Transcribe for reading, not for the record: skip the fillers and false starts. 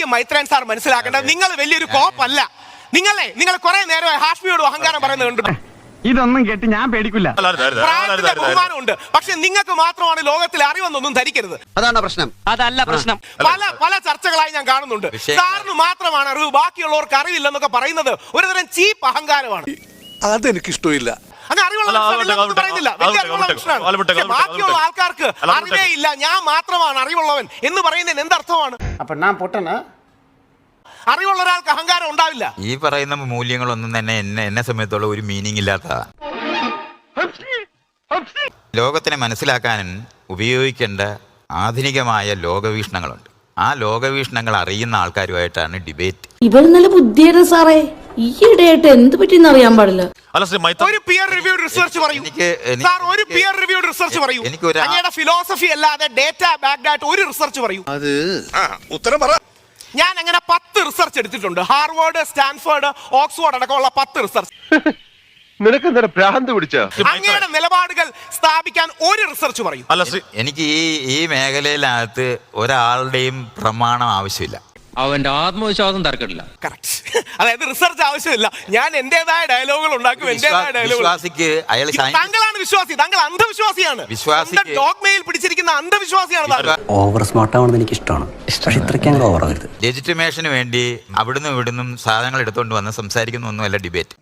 ആദ്യം മൈത്രൻ സാർ മനസ്സിലാക്കേണ്ടത് നിങ്ങൾ വലിയൊരു കോപ്പല്ല. നിങ്ങൾ കുറെ നേരമായി ഹാഷ്മിയോട് അഹങ്കാരം പറയുന്നത് കണ്ടിട്ടുണ്ട്. ഇതൊന്നും കേട്ട് ഞാൻ പേടിക്കില്ല. പ്രായത്തിന്റെ ബഹുമാനമുണ്ട്. പക്ഷെ നിങ്ങൾക്ക് മാത്രമാണ് ലോകത്തിൽ അറിവെന്നൊന്നും ധരിക്കരുത്. അതാണ് പ്രശ്നം. അതല്ല പ്രശ്നം. പല ചർച്ചകളായി ഞാൻ കാണുന്നുണ്ട്. സാറിന് മാത്രമാണ് അറിവ്, ബാക്കിയുള്ളവർക്ക് അറിവില്ലെന്നൊക്കെ പറയുന്നത് ഒരുതരം ചീപ്പ് അഹങ്കാരമാണ്. അതെനിക്കിഷ്ടമില്ല. ബാക്കിയുള്ള ആൾക്കാർക്ക് അറിവേ ഇല്ല, ഞാൻ മാത്രമാണ് അറിവുള്ളവൻ എന്ന് പറയുന്നതിന് എന്തർത്ഥമാണ്? അപ്പൊ ഞാൻ പൊട്ടനാ? അറിവുള്ള ഒരാൾക്ക് അഹങ്കാരം ഉണ്ടാവില്ല. ഈ പറയുന്ന മൂല്യങ്ങളൊന്നും തന്നെ എന്നെ സംബന്ധിച്ചുള്ള ഒരു മീനിങ് ഇല്ലാത്തതാണ്. ലോകത്തിനെ മനസ്സിലാക്കാൻ ഉപയോഗിക്കേണ്ട ആധുനികമായ ലോകവീക്ഷണങ്ങളുണ്ട്. ആ ലോകവീക്ഷണങ്ങൾ അറിയുന്ന ആൾക്കാരുമായിട്ടാണ് ഡിബേറ്റ്. ഇവർ നല്ല ബുദ്ധിയാണ് സാറേ. ഈയിടെയായിട്ട് എന്ത് പറ്റിയെന്ന് അറിയാൻ പാടില്ല. ഒരു പിയർ റിവ്യൂഡ് റിസർച്ച് പറയൂ സാർ. ഒരു പിയർ റിവ്യൂഡ് റിസർച്ച് പറയൂ. അങ്ങയുടെ ഫിലോസഫി അല്ലാതെ ഡേറ്റ ബാക്ക്ഡ് ആയിട്ട് ഒരു റിസർച്ച് പറയൂ. അത് ഉത്തരം പറ. ഞാൻ അങ്ങനെ 10 റിസർച്ച് എടുത്തിട്ടുണ്ട്. ഹാർവാർഡ്, സ്റ്റാൻഫോർഡ്, ഓക്സ്ഫോർഡ് അടക്കമുള്ള 10 റിസർച്ച്. നിനക്ക് എന്താ ഭ്രാന്ത് പിടിച്ച? അങ്ങയുടെ നിലപാടുകൾ സ്ഥാപിക്കാൻ ഒരു റിസർച്ച് പറയൂ. എനിക്ക് ഈ മേഖലയിലകത്ത് ഒരാളുടെയും പ്രമാണം ആവശ്യമില്ല. അവന്റെ ആത്മവിശ്വാസം തർക്കമില്ല. കറക്റ്റ്. അതായത് റിസർച്ച് ആവശ്യമില്ല. ഞാൻ എന്റേതായ ഡയലോഗുകൾ ഉണ്ടാക്കും. താങ്കളാണ് വിശ്വാസി, താങ്കൾ അന്ധവിശ്വാസിയാണ്. ഡോഗ്മയിൽ പിടിച്ചിരിക്കുന്ന അന്ധവിശ്വാസിയാണ്. ഓവർ സ്മാർട്ട് ആവണമെന്ന് എനിക്ക് ഇഷ്ടമാണ്. പക്ഷെ ഇത്രയ്ക്ക് ഓവർ ആവരുത്. ലെജിറ്റിമേഷന് വേണ്ടി അവിടുന്ന് ഇവിടുന്നും സാധനങ്ങൾ എടുത്തുകൊണ്ട് വന്ന് സംസാരിക്കുന്ന ഒന്നുമല്ല ഡിബേറ്റ്.